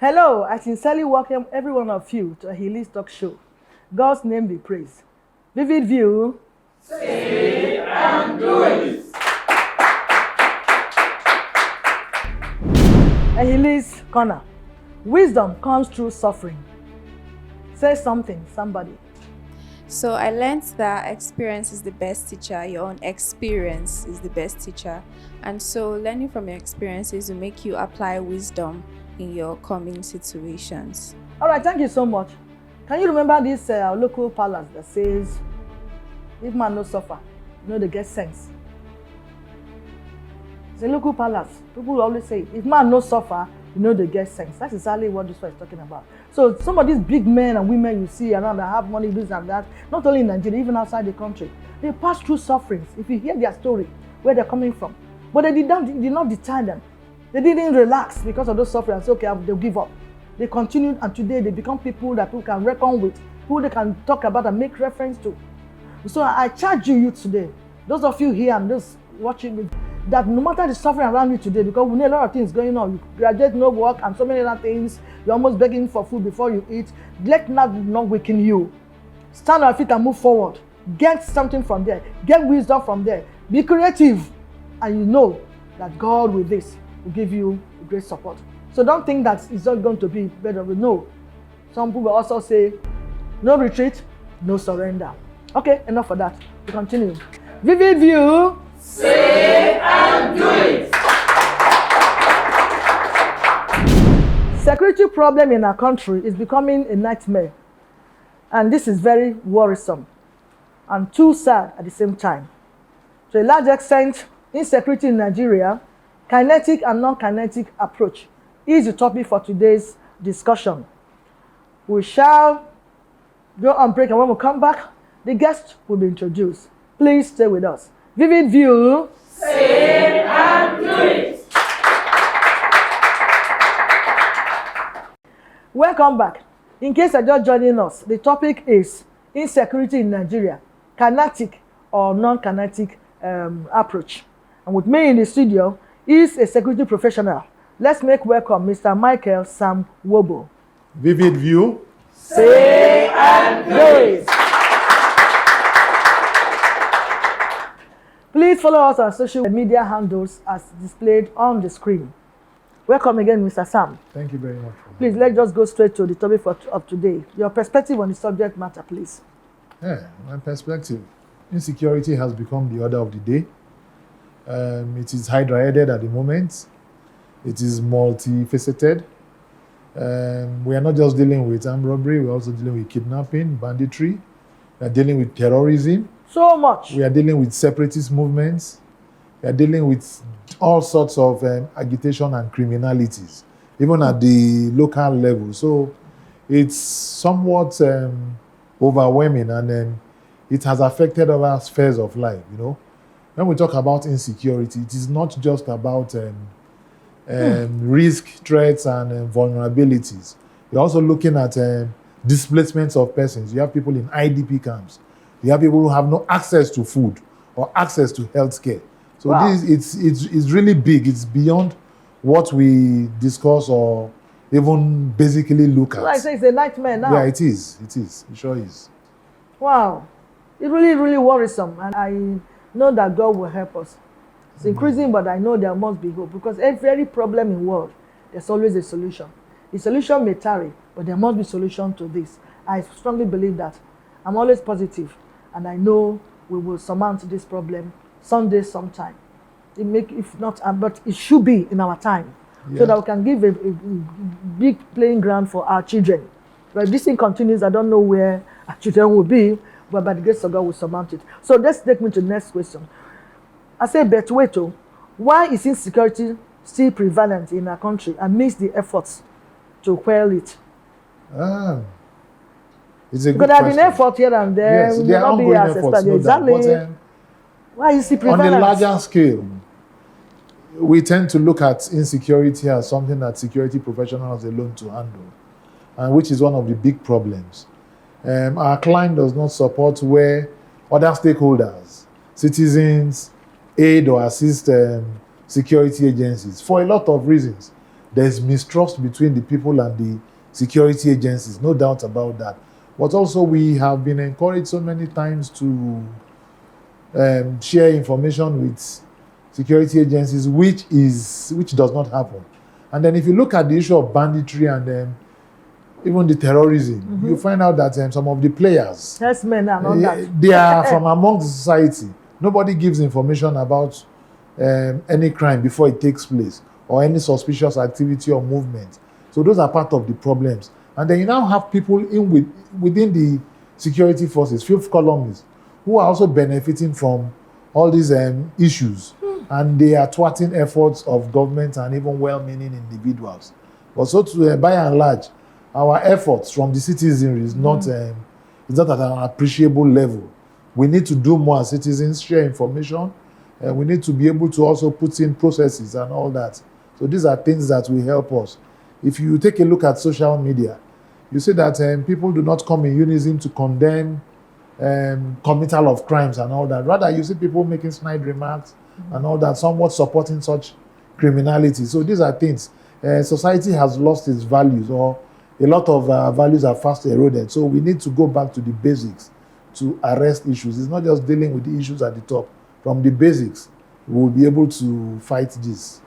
Hello, I sincerely welcome every one of you to Ehiliz talk show. God's name be praised. Vivid view. Say and do it. Ehiliz corner. Wisdom comes through suffering. Say something, somebody. So I learned that experience is the best teacher. Your own experience is the best teacher. And so learning from your experiences will make you apply wisdom in your coming situations. All right, thank you so much. Can you remember this local palace that says, if man no suffer, they get sense? It's a local palace. People always say, if man no suffer, they get sense. That's exactly what this one is talking about. So some of these big men and women you see around that have money, this and that, not only in Nigeria, even outside the country, they pass through sufferings. If you hear their story, where they're coming from, but they did not deter them. They didn't relax because of those sufferings. Okay, they'll give up. They continued, and today they become people that people can reckon with, who they can talk about and make reference to. So I charge you today, those of you here and those watching me, that no matter the suffering around you today, because we know a lot of things going on, you graduate, no work, and so many other things, you're almost begging for food before you eat. Let that not weaken you. Stand on your feet and move forward. Get something from there. Get wisdom from there. Be creative, and you know that God with this will give you great support. So don't think that it's not going to be better. No. Some people also say, no retreat, no surrender. Okay, enough of that. We continue. Vivid view. Say and do it. Security problem in our country is becoming a nightmare. And this is very worrisome and too sad at the same time. To a large extent, insecurity in Nigeria, kinetic and non-kinetic approach is the topic for today's discussion. We shall go on break, and when we come back, the guest will be introduced. Please stay with us. Vivid view. Say and do it. Welcome back. In case you're just joining us, the topic is insecurity in Nigeria, kinetic or non-kinetic approach. And with me in the studio is a security professional. Let's make welcome Mr. Micheal Sam-Wobo. Vivid view. Say and do it. Please follow us on social media handles as displayed on the screen. Welcome again, Mr. Sam. Thank you very much. Please, let's just go straight to the topic of today. Your perspective on the subject matter, please. Yeah, my perspective. Insecurity has become the order of the day. It is hydra-headed at the moment. It is multifaceted. We are not just dealing with armed robbery, we're also dealing with kidnapping, banditry. We are dealing with terrorism. So much. We are dealing with separatist movements. We are dealing with all sorts of agitation and criminalities, even at the local level. So it's somewhat overwhelming, and it has affected our spheres of life, When we talk about insecurity, it is not just about risk, threats, and vulnerabilities. You're also looking at displacements of persons. You have people in IDP camps. You have people who have no access to food or access to health care. So wow. It's really big. It's beyond what we discuss or even basically look at. Like I say, it's a nightmare now. Yeah, it is. It is. It sure is. Wow. It's really, really worrisome. And I know that God will help us. It's increasing, but I know there must be hope. Because every problem in the world, there's always a solution. The solution may tarry, but there must be a solution to this. I strongly believe that. I'm always positive, and I know we will surmount this problem someday, sometime. If not, but it should be in our time, so that we can give a big playing ground for our children. But if this thing continues, I don't know where our children will be, but by the grace of God, we'll surmount it. So let's take me to the next question. I say, Betweto, why is insecurity still prevalent in our country amidst the efforts to quell it? It's a good because there have question. been effort here and there. Yes, there are ongoing efforts, no doubt. But, why is it prevalent? on a larger scale, we tend to look at insecurity as something that security professionals alone to handle, and which is one of the big problems. Our client does not support where other stakeholders, citizens, aid or assist security agencies for a lot of reasons. there's mistrust between the people and the security agencies, no doubt about that. But also we have been encouraged so many times to share information with security agencies, which does not happen. And then if you look at the issue of banditry and even the terrorism, you find out that some of the players, men and all that, they are from among the society. Nobody gives information about any crime before it takes place or any suspicious activity or movement. So those are part of the problems. And then you now have people within the security forces, fifth columnists, who are also benefiting from all these issues. And they are thwarting efforts of government and even well-meaning individuals. But so to, by and large, our efforts from the citizenry is not at an appreciable level. We need to do more as citizens, share information. We need to be able to also put in processes and all that. So these are things that will help us. If you take a look at social media, you see that people do not come in unison to condemn committal of crimes and all that. Rather, you see people making snide remarks and all that, somewhat supporting such criminality. So these are things. Society has lost its values, or a lot of values are fast eroded. So we need to go back to the basics to arrest issues. It's not just dealing with the issues at the top. From the basics, we will be able to fight this.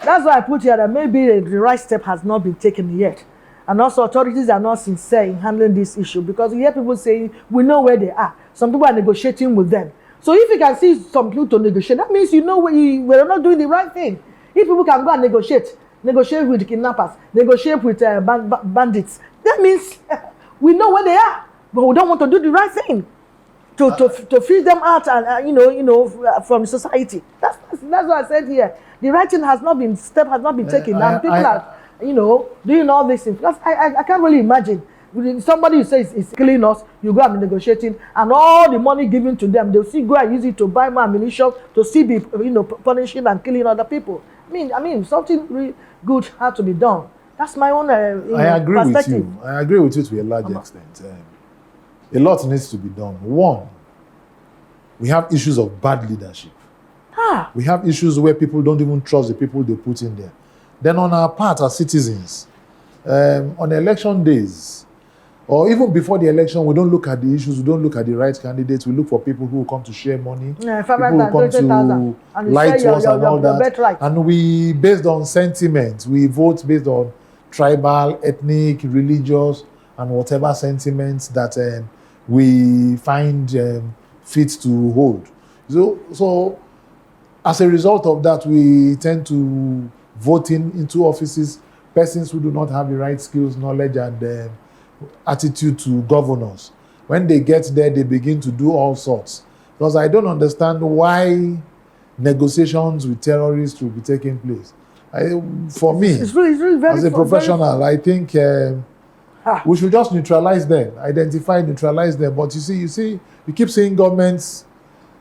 That's why I put here that maybe the right step has not been taken yet. And also authorities are not sincere in handling this issue, because you hear people saying, we know where they are. Some people are negotiating with them. So if you can see some people to negotiate, that means you know we're not doing the right thing. If people can go and negotiate with kidnappers, negotiate with bandits, that means we know where they are, but we don't want to do the right thing to feed them out and from society. That's what I said here. The right thing has not been taken, and people are doing all these things. Because I can't really imagine somebody who says is killing us, you go and be negotiating, and all the money given to them, they'll still go and use it to buy more ammunition, to still be punishing and killing other people. I mean, something really good had to be done. That's my own perspective. I agree with you to a large extent. A lot needs to be done. One, we have issues of bad leadership. We have issues where people don't even trust the people they put in there. Then on our part as citizens, on election days, or even before the election, we don't look at the issues, we don't look at the right candidates, we look for people who come to share money, people who come to lie to us and all that. Right. And we, based on sentiment, we vote based on tribal, ethnic, religious, and whatever sentiments that we find fit to hold. So as a result of that, we tend to vote into offices persons who do not have the right skills, knowledge, and attitude to governance. When they get there, they begin to do all sorts. Because I don't understand why negotiations with terrorists will be taking place. For me, it's really very, as a professional, I think we should just neutralize them, neutralize them. But you see, you keep seeing governments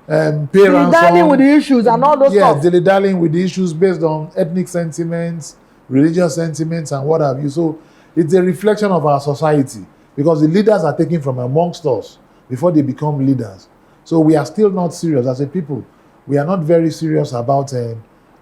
pay ransom, dilly-dallying with the issues and all those stuff. Yes, dilly-dallying with the issues based on ethnic sentiments, religious sentiments, and what have you. So it's a reflection of our society, because the leaders are taken from amongst us before they become leaders. So we are still not serious as a people. We are not very serious about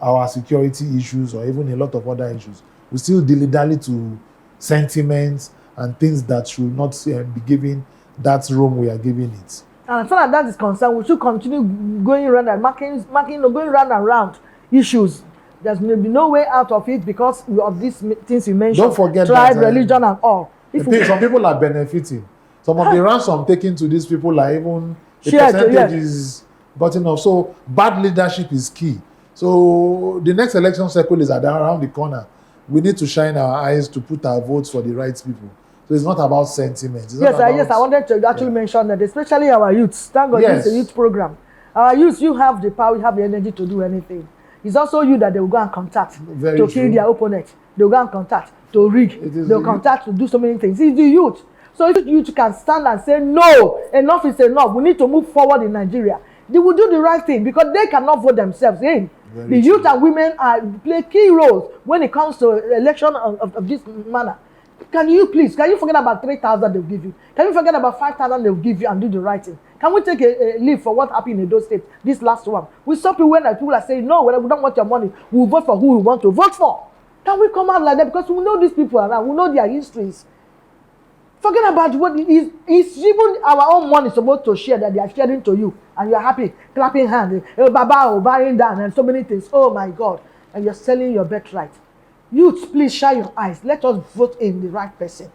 our security issues or even a lot of other issues. We still dilly-dally to sentiments and things that should not be given that room we are giving it. And as far as that is concerned, we should continue going around and going round and round issues. There's maybe no way out of it because of these things you mentioned. Don't forget tribe, religion, and all. Some people are benefiting. Some of the ransom taken to these people are even the percentage is gotten off. So bad leadership is key. So the next election cycle is around the corner. We need to shine our eyes to put our votes for the right people. So it's not about sentiment. Yes, I wanted to actually mention that, especially our youths. Thank God this is a youth program. Our youths, you have the power, you have the energy to do anything. It's also you that they will go and contact to kill their opponent. They will go and contact to rig. They will contact to do so many things. It's the youth. So if youth can stand and say, no, enough is enough. We need to move forward in Nigeria. They will do the right thing because they cannot vote themselves in. The youth and women play key roles when it comes to election of this manner. Can you forget about 3,000 they'll give you? Can you forget about 5,000 they'll give you and do the right thing? Can we take a leave for what happened in those states? This last one. We saw people when people are saying, no, we don't want your money. We'll vote for who we want to vote for. Can we come out like that? Because we know these people around. We know their histories. Forget about what it is. It's even our own money supposed to share that they are sharing to you. And you're happy, clapping hands, baba, bowing down, and so many things. Oh my God. And you're selling your birthright. Youths, please shine your eyes. Let us vote in the right person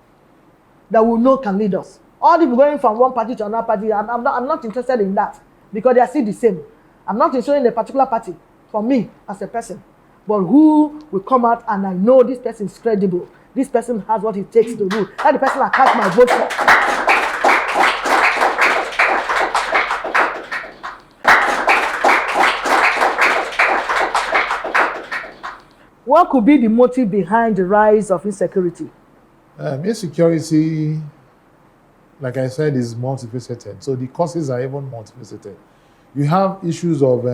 that we know can lead us. All the going from one party to another party, I'm not interested in that because they are still the same. I'm not interested in a particular party for me as a person. But who will come out and I know this person is credible. This person has what it takes to rule. That's the person I cast my vote for. What could be the motive behind the rise of insecurity? Insecurity, like I said, is multifaceted. So the causes are even multifaceted. You have issues of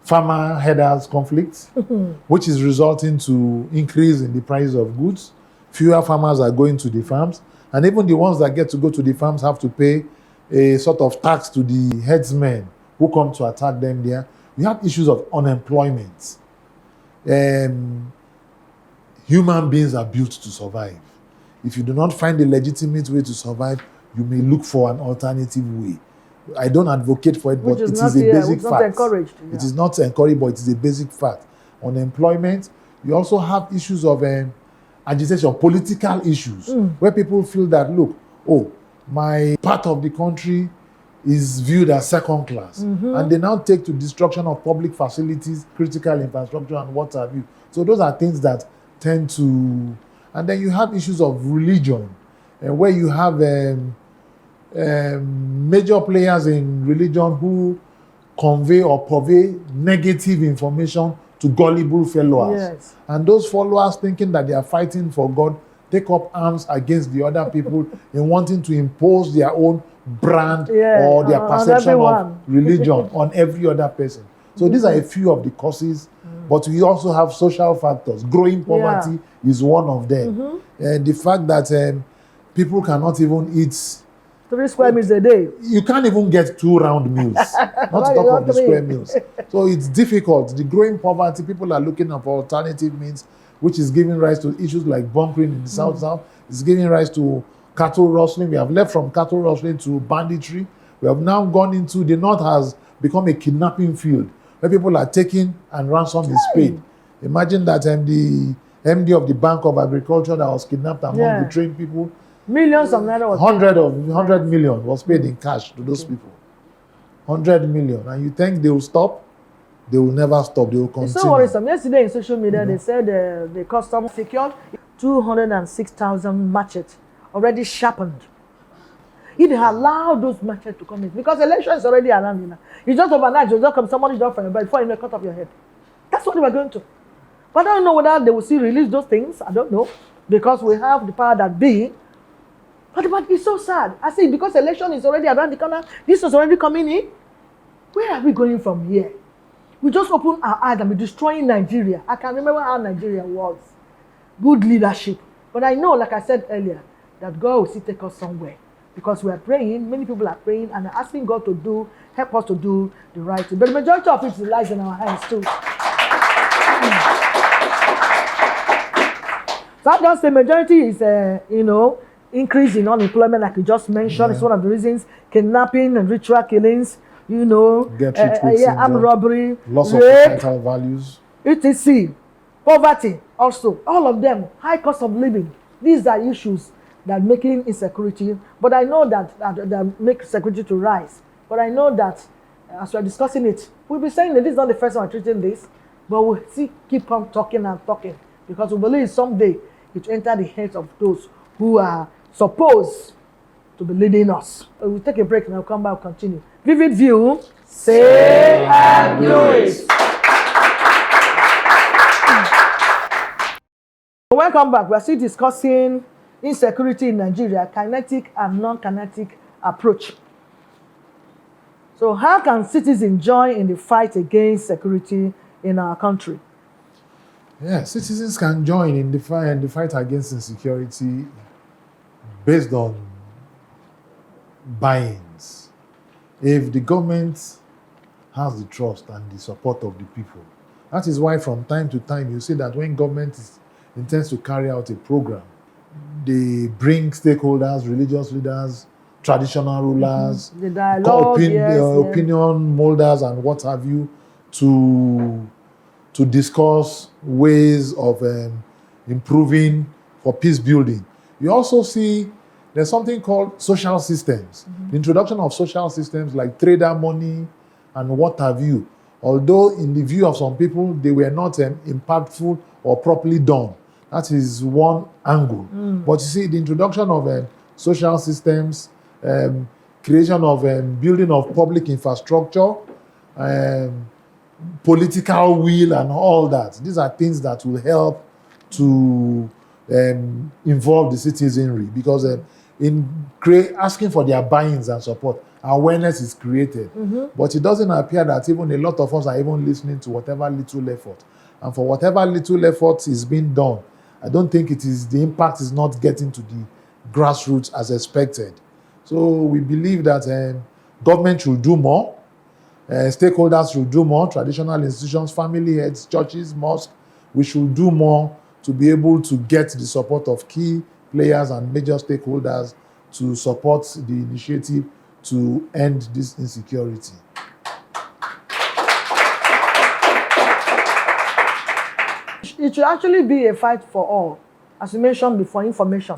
farmer headers conflicts, which is resulting to increase in the price of goods. Fewer farmers are going to the farms, and even the ones that get to go to the farms have to pay a sort of tax to the headsmen who come to attack them there. You have issues of unemployment. Human beings are built to survive. If you do not find a legitimate way to survive, you may look for an alternative way. I don't advocate for it, but it is a basic fact. Encouraged, yeah. It is not encouraged, but it is a basic fact. Unemployment, you also have issues of agitation, political issues, where people feel that, look, my part of the country is viewed as second class. And they now take to destruction of public facilities, critical infrastructure, and what have you. So those are things that tend to... And then you have issues of religion, where you have major players in religion who convey or purvey negative information to gullible followers. Yes. And those followers, thinking that they are fighting for God, take up arms against the other people in wanting to impose their own brand or their perception of religion on every other person. So these are a few of the causes, but we also have social factors. Growing poverty is one of them. And the fact that people cannot even eat 3 square meals a day. You can't even get 2 round meals, not to talk of the square meals. So it's difficult. The growing poverty, people are looking for alternative means, which is giving rise to issues like bunkering in the South. It's giving rise to cattle rustling. We have left from cattle rustling to banditry. We have now gone into the North has become a kidnapping field where people are taking and ransom is paid. Imagine that the MD of the Bank of Agriculture that was kidnapped among the trained people. Millions of naira. 100 million was paid in cash to those people. 100 million. And you think they will stop? They will never stop. They will continue. It's so worrisome. Yesterday in social media, they said the custom secured 206,000 machetes already sharpened. If they allow those machetes to come in, because election is already around, you know. You just overnight, you just come, somebody just from your bed before you cut off your head. That's what they were going to. But I don't know whether they will still release those things. I don't know. Because we have the power that be. But it's so sad. I say, because election is already around the corner, this was already coming in. Where are we going from here? We just open our eyes and we're destroying Nigeria. I can remember how Nigeria was. Good leadership. But I know, like I said earlier, that God will still take us somewhere. Because we are praying, many people are praying and asking God to help us to do the right thing. But the majority of it lies in our hands too. So I just say majority is, increase in unemployment, like you just mentioned. It's one of the reasons. Kidnapping and ritual killings, armed robbery, loss of rape, societal values, etc. Poverty, also, all of them. High cost of living. These are issues that making insecurity. But I know that make security to rise. But I know that as we are discussing it, we'll be saying that this is not the first time we're treating this, but we'll still keep on talking and talking because we believe someday it will enter the heads of those who are supposed to be leading us. We'll take a break and I'll come back and continue. Vivid View. Say and do it. Welcome back. We're still discussing insecurity in Nigeria, kinetic and non-kinetic approach. So how can citizens join in the fight against security in our country? Yeah, citizens can join in the fight against insecurity based on buy-ins. if the government has the trust and the support of the people. That is why from time to time you see that when government intends to carry out a program, they bring stakeholders, religious leaders, traditional rulers, The dialogue, opinion molders and what have you to discuss ways of improving for peace building. You also see there's something called social systems. The introduction of social systems like trader money and what have you. Although in the view of some people, they were not impactful or properly done. That is one angle. But you see, the introduction of social systems, creation of building of public infrastructure, political will and all that. These are things that will help to involve the citizenry because asking for their buy-ins and support, awareness is created. But it doesn't appear that even a lot of us are even listening to whatever little effort. And for whatever little effort is being done, I don't think the impact is not getting to the grassroots as expected. So we believe that government should do more, stakeholders should do more, traditional institutions, family heads, churches, mosques, we should do more to be able to get the support of key players and major stakeholders to support the initiative to end this insecurity. It should actually be a fight for all, as you mentioned before, information.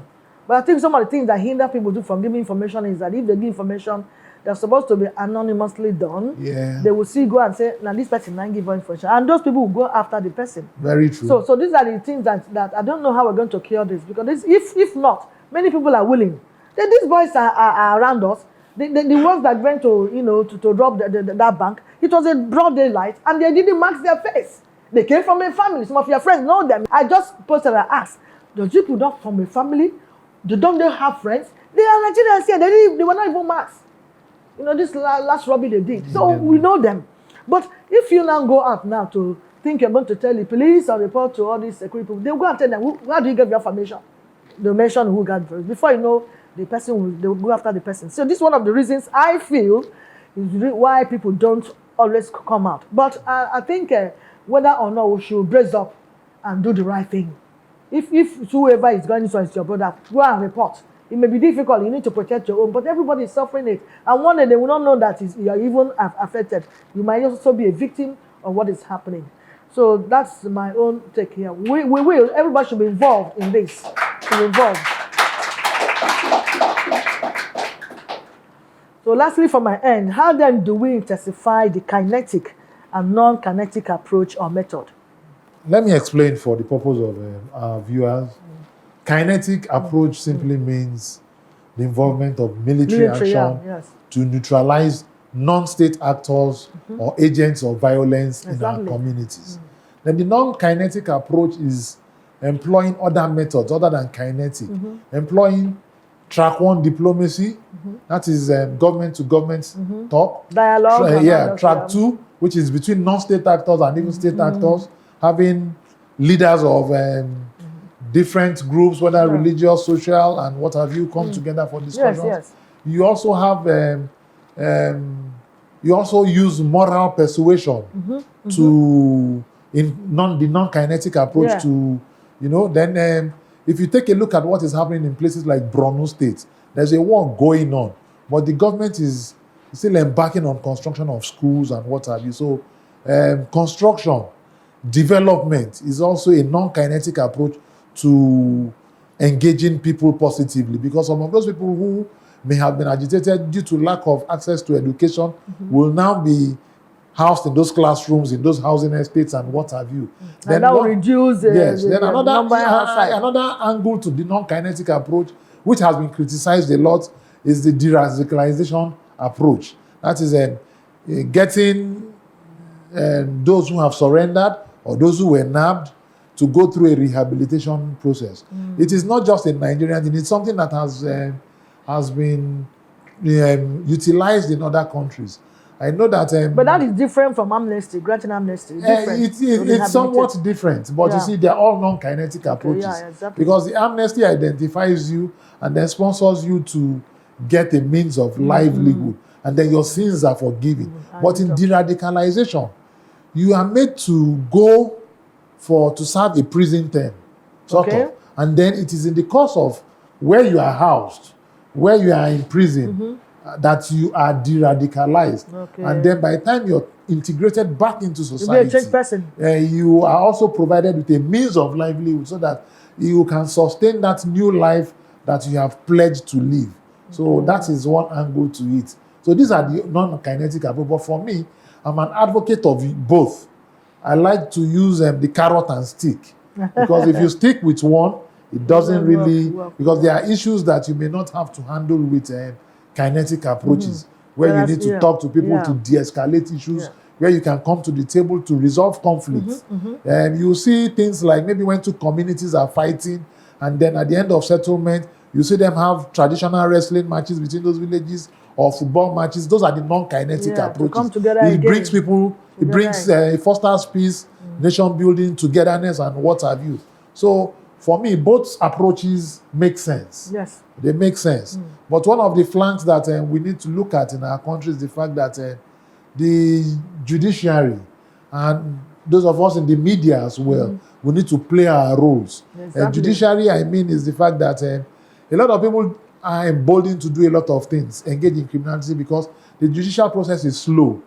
But I think some of the things that hinder people from giving information is that if they give information, they're supposed to be anonymously done. Yeah. They will still go and say, now this person didn't give information. And those people will go after the person. Very true. So these are the things that I don't know how we're going to cure this. Because if not, many people are willing. Then these boys are around us. The ones that went to rob that bank, it was a broad daylight and they didn't mask their face. They came from a family. Some of your friends know them. I just posted and asked, those people not from a family? Don't they have friends? They are Nigerians here. They were not even masked. This last robbery they did. So we know them. But if you now go out now to think you're going to tell the police or report to all these security people, they'll go and tell them, how do you get your information? They'll mention who got first. Before you know, they'll go after the person. So this is one of the reasons I feel is why people don't always come out. But I think whether or not we should brace up and do the right thing. If whoever is going to is your brother, go and report. It may be difficult, you need to protect your own, but everybody is suffering it. And one day they will not know that you are even affected. You might also be a victim of what is happening. So that's my own take here. We will, everybody should be involved in this. So lastly, from my end, how then do we intensify the kinetic and non-kinetic approach or method? Let me explain for the purpose of our viewers. Kinetic approach simply means the involvement of military action to neutralize non-state actors or agents of violence in our communities. Then the non-kinetic approach is employing other methods other than kinetic, employing track one diplomacy, that is government to government talk. Dialogue. Track two, which is between non-state actors and even state actors, having leaders of different groups, whether religious, social, and what have you, come together for discussions. Yes. You also have, you also use moral persuasion to, the non-kinetic approach to, then if you take a look at what is happening in places like Borno State, there's a war going on, but the government is still embarking on construction of schools and what have you. So construction, development is also a non-kinetic approach to engaging people positively, because some of those people who may have been agitated due to lack of access to education will now be housed in those classrooms, in those housing estates and what have you. Then that will reduce then another angle to the non-kinetic approach, which has been criticized a lot, is the de-radicalization approach. That is getting those who have surrendered or those who were nabbed to go through a rehabilitation process. It is not just a Nigerian thing, it's something that has been utilized in other countries. I know that... but that is different from amnesty, granting amnesty. It's somewhat different, but you see, they're all non-kinetic approaches. Exactly. Because the amnesty identifies you and then sponsors you to get a means of livelihood. and then your sins are forgiven. But in Wisdom. de-radicalization, you are made to go to serve a prison term, sort Okay. of. And then it is in the course of where you are housed, where you are in prison, that you are de-radicalized. Okay. And then by the time you're integrated back into You'll be a society, changed person. you are also provided with a means of livelihood so that you can sustain that new life that you have pledged to live. So that is one angle to it. So these are the non-kinetic approach. But for me, I'm an advocate of both. I like to use the carrot and stick. Because if you stick with one, it doesn't really, because there are issues that you may not have to handle with kinetic approaches, where you need to talk to people to de-escalate issues, where you can come to the table to resolve conflicts. You see things like maybe when two communities are fighting, and then at the end of settlement, you see them have traditional wrestling matches between those villages or football matches. Those are the non-kinetic approaches. To come together it again. brings people, it brings, it fosters peace, nation building, togetherness, and what have you. So for me, both approaches make sense. Yes. They make sense. But one of the flanks that we need to look at in our country is the fact that the judiciary and those of us in the media as well, we need to play our roles. Exactly. Judiciary, I mean, is the fact that a lot of people are emboldened to do a lot of things, engage in criminality, because the judicial process is slow.